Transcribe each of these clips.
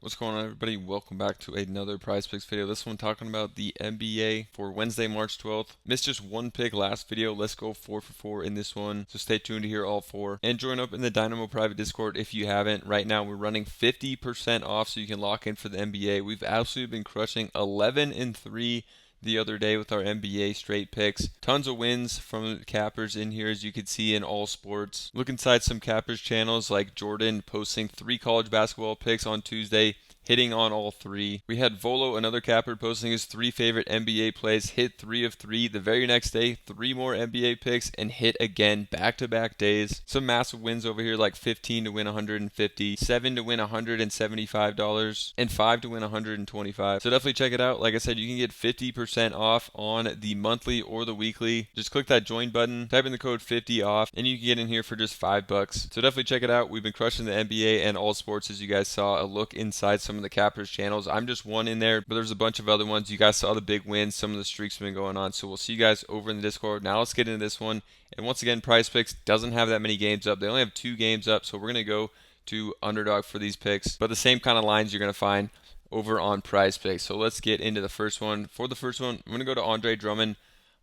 What's going on, everybody? Welcome back to another Prizepicks video. This one talking about the NBA for Wednesday, March 12th. Missed just one pick last video. Let's go 4 for 4 in this one. So stay tuned to hear all four. And join up in the Dynamo private Discord if you haven't. Right now, we're running 50% off so you can lock in for the NBA. We've absolutely been crushing 11-3 the other day with our NBA straight picks. Tons of wins from cappers in here, as you can see in all sports. Look inside some cappers channels like Jordan posting 3 college basketball picks on Tuesday, hitting on all 3. We had Volo, another capper, posting his 3 favorite NBA plays, hit 3 of 3. The very next day, 3 more NBA picks and hit again back-to-back days. Some massive wins over here, like 15 to win 150, 7 to win $175, and 5 to win 125. So definitely check it out. Like I said, you can get 50% off on the monthly or the weekly. Just click that join button, type in the code 50 off, and you can get in here for just $5. So definitely check it out. We've been crushing the NBA and all sports, as you guys saw a look inside some of the cappers channels. I'm just one in there, but there's a bunch of other ones. You guys saw the big wins. Some of the streaks have been going on. So we'll see you guys over in the Discord. Now let's get into this one. And once again, Prizepicks doesn't have that many games up. They only have 2 games up, so we're going to go to Underdog for these picks. But the same kind of lines you're going to find over on Prizepicks. So let's get into the first one. For the first one, I'm going to go to Oubre Drummond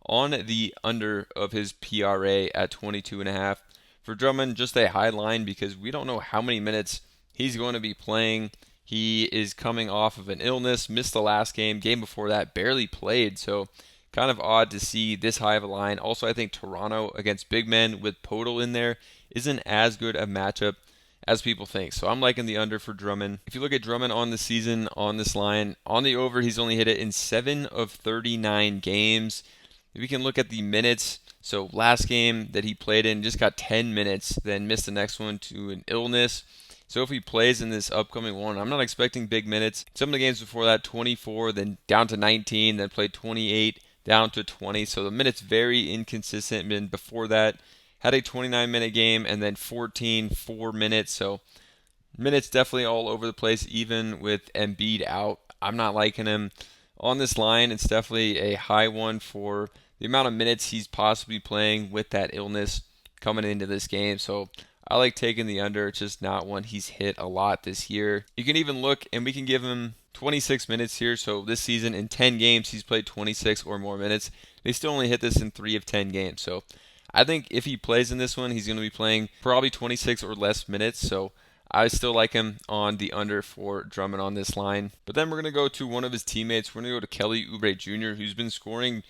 on the under of his PRA at 22.5. For Drummond, just a high line because we don't know how many minutes he's going to be playing. He is coming off of an illness, missed the last game before that, barely played. So kind of odd to see this high of a line. Also, I think Toronto against big men with Podol in there isn't as good a matchup as people think. So I'm liking the under for Drummond. If you look at Drummond on the season on this line, on the over, he's only hit it in 7 of 39 games. If we can look at the minutes, so last game that he played in just got 10 minutes, then missed the next one to an illness. So if he plays in this upcoming one, I'm not expecting big minutes. Some of the games before that, 24, then down to 19, then played 28, down to 20. So the minutes very inconsistent. And before that, had a 29-minute game and then 14, 4 minutes. So minutes definitely all over the place, even with Embiid out. I'm not liking him on this line. It's definitely a high one for the amount of minutes he's possibly playing with that illness coming into this game. So I like taking the under. It's just not one he's hit a lot this year. You can even look, and we can give him 26 minutes here. So this season, in 10 games, he's played 26 or more minutes. They still only hit this in 3 of 10 games. So I think if he plays in this one, he's going to be playing probably 26 or less minutes. So I still like him on the under for Drummond on this line. But then we're going to go to one of his teammates. We're going to go to Kelly Oubre Jr., who's been scoring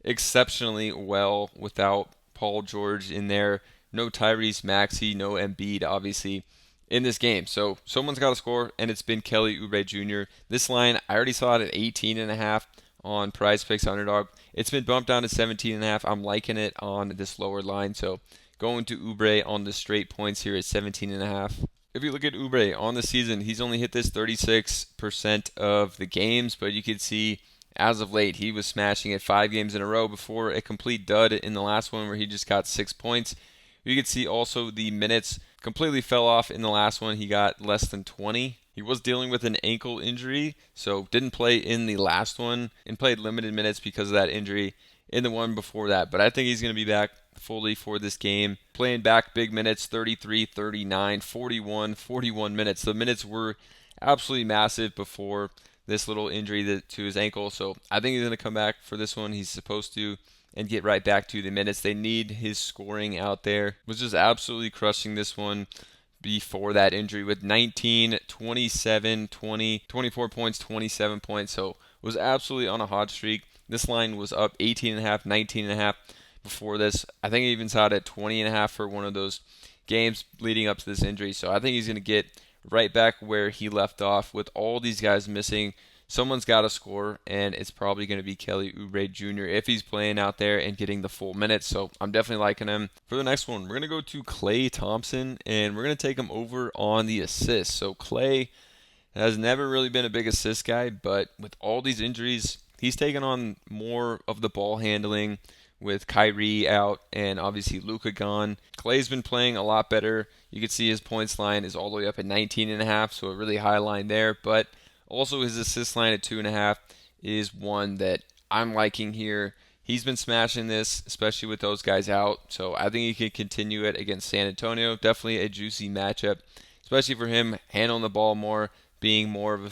exceptionally well without Paul George in there. No Tyrese Maxey, no Embiid, obviously, in this game. So someone's got to score, and it's been Kelly Oubre Jr. This line, I already saw it at 18.5 on Prizepicks Underdog. It's been bumped down to 17.5. I'm liking it on this lower line. So going to Oubre on the straight points here at 17.5. If you look at Oubre on the season, he's only hit this 36% of the games, but you can see as of late, he was smashing it 5 games in a row before a complete dud in the last one where he just got 6 points. You can see also the minutes completely fell off in the last one. He got less than 20. He was dealing with an ankle injury, so didn't play in the last one and played limited minutes because of that injury in the one before that. But I think he's going to be back fully for this game. Playing back big minutes, 33, 39, 41, 41 minutes. The minutes were absolutely massive before this little injury to his ankle. So I think he's going to come back for this one. He's supposed to, and get right back to the minutes. They need his scoring out there. Was just absolutely crushing this one before that injury with 19, 27, 20, 24 points, 27 points. So was absolutely on a hot streak. This line was up 18.5, 19.5 before this. I think I even saw it at 20.5 for one of those games leading up to this injury. So I think he's going to get right back where he left off with all these guys missing. Someone's got to score, and it's probably going to be Kelly Oubre Jr. if he's playing out there and getting the full minutes. So I'm definitely liking him. For the next one, we're going to go to Klay Thompson, and we're going to take him over on the assists. So Klay has never really been a big assist guy, but with all these injuries, he's taken on more of the ball handling with Kyrie out and obviously Luka gone. Klay's been playing a lot better. You can see his points line is all the way up at 19.5, so a really high line there, but also, his assist line at 2.5 is one that I'm liking here. He's been smashing this, especially with those guys out. So I think he can continue it against San Antonio. Definitely a juicy matchup, especially for him handling the ball more, being more of a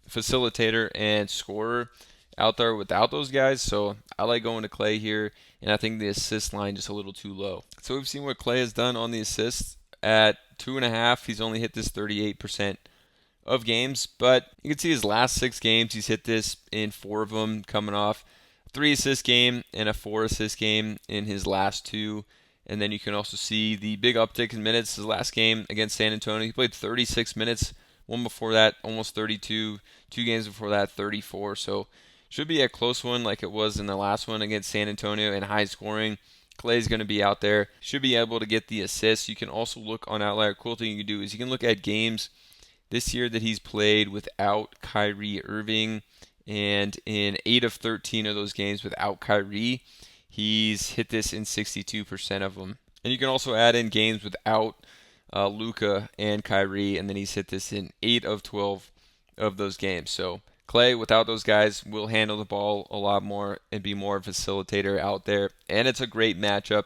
facilitator and scorer out there without those guys. So I like going to Klay here, and I think the assist line just a little too low. So we've seen what Klay has done on the assists. At 2.5, he's only hit this 38% of games, but you can see his last 6 games, he's hit this in 4 of them, coming off a 3-assist game and a 4-assist game in his last 2. And then you can also see the big uptick in minutes. His last game against San Antonio, he played 36 minutes. One before that, almost 32. 2 games before that, 34. So should be a close one like it was in the last one against San Antonio and high scoring. Klay's going to be out there. Should be able to get the assists. You can also look on Outlier. Cool thing you can do is you can look at games this year that he's played without Kyrie Irving. And in 8 of 13 of those games without Kyrie, he's hit this in 62% of them. And you can also add in games without Luka and Kyrie, and then he's hit this in 8 of 12 of those games. So Klay, without those guys, will handle the ball a lot more and be more of a facilitator out there. And it's a great matchup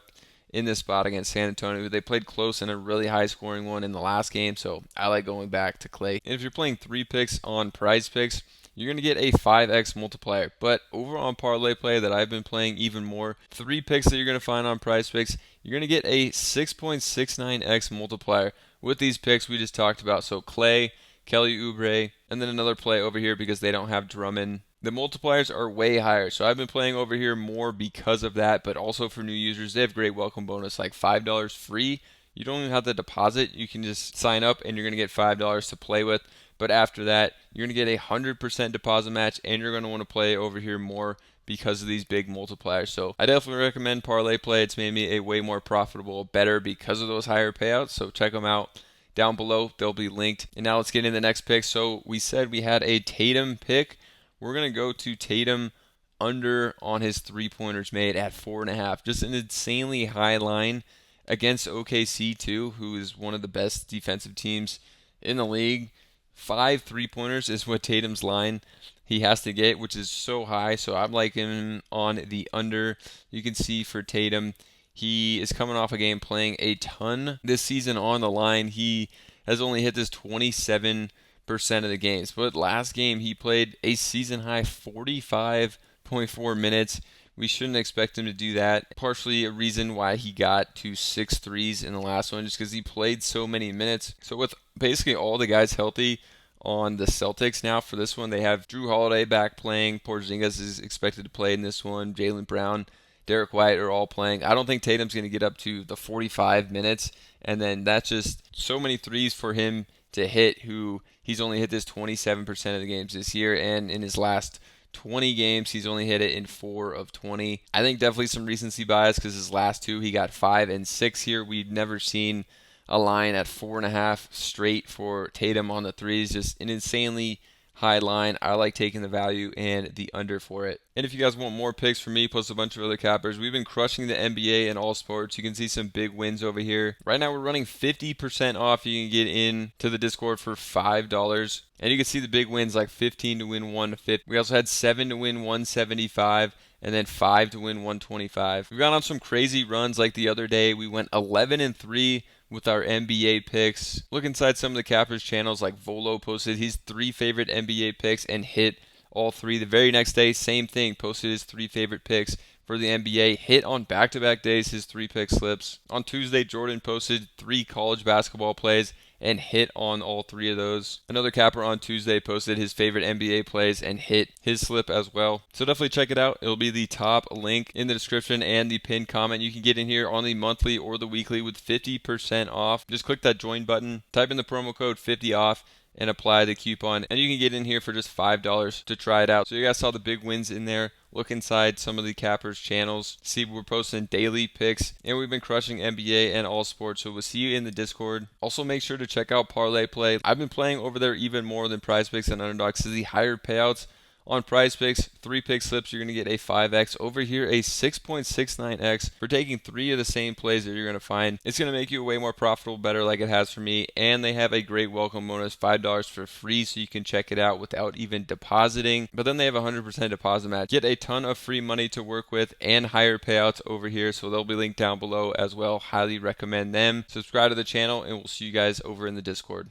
in this spot against San Antonio. They played close in a really high-scoring one in the last game, so I like going back to Klay. And if you're playing 3 picks on Prizepicks, you're going to get a 5x multiplier. But over on Parlay Play that I've been playing even more, 3 picks that you're going to find on Prizepicks, you're going to get a 6.69x multiplier with these picks we just talked about. So Klay, Kelly Oubre, and then another play over here because they don't have Drummond. The multipliers are way higher, so I've been playing over here more because of that, but also for new users, they have great welcome bonus, like $5 free. You don't even have to deposit. You can just sign up, and you're going to get $5 to play with. But after that, you're going to get a 100% deposit match, and you're going to want to play over here more because of these big multipliers. So I definitely recommend Parlay Play. It's made me a way more profitable, better because of those higher payouts, so check them out. Down below, they'll be linked. And now let's get into the next pick. So we said we had a Tatum pick. We're going to go to Tatum under on his 3-pointers made at 4.5. Just an insanely high line against OKC too, who is one of the best defensive teams in the league. 5 3-pointers is what Tatum's line he has to get, which is so high. So I'm liking him on the under. You can see for Tatum, he is coming off a game playing a ton this season on the line. He has only hit this 27% of the games. But last game, he played a season-high 45.4 minutes. We shouldn't expect him to do that. Partially a reason why he got to 6 threes in the last one, just because he played so many minutes. So with basically all the guys healthy on the Celtics now for this one, they have Jrue Holiday back playing. Porzingis is expected to play in this one. Jaylen Brown, Derek White are all playing. I don't think Tatum's going to get up to the 45 minutes, and then that's just so many threes for him to hit, who he's only hit this 27% of the games this year, and in his last 20 games, he's only hit it in 4 of 20. I think definitely some recency bias because his last 2, he got 5 and 6 here. We've never seen a line at 4.5 straight for Tatum on the threes. Just an insanely high line. I like taking the value and the under for it. And if you guys want more picks from me, plus a bunch of other cappers, we've been crushing the NBA and all sports. You can see some big wins over here. Right now we're running 50% off. You can get in to the Discord for $5. And you can see the big wins like 15 to win 150. We also had 7 to win 175. And then 5 to win 125. We've gone on some crazy runs like the other day. We went 11-3 with our NBA picks. Look inside some of the cappers channels, like Volo posted his 3 favorite NBA picks and hit all 3. The very next day, same thing, posted his 3 favorite picks for the NBA, hit on back-to-back days his 3 pick slips. On Tuesday, Jordan posted 3 college basketball plays and hit on all 3 of those. Another capper on Tuesday posted his favorite NBA plays and hit his slip as well. So definitely check it out. It'll be the top link in the description and the pinned comment. You can get in here on the monthly or the weekly with 50% off. Just click that join button, type in the promo code 50OFF, and apply the coupon, and you can get in here for just $5 to try it out. So you guys saw the big wins in there. Look inside some of the cappers channels, see we're posting daily picks, and we've been crushing NBA and all sports. So we'll see you in the Discord. Also make sure to check out Parlay Play. I've been playing over there even more than Prizepicks and Underdog. So the higher payouts on Prizepicks, 3 pick slips, you're going to get a 5x. Over here, a 6.69x for taking 3 of the same plays that you're going to find. It's going to make you way more profitable, better like it has for me. And they have a great welcome bonus, $5 for free, so you can check it out without even depositing. But then they have a 100% deposit match. Get a ton of free money to work with and higher payouts over here, so they'll be linked down below as well. Highly recommend them. Subscribe to the channel, and we'll see you guys over in the Discord.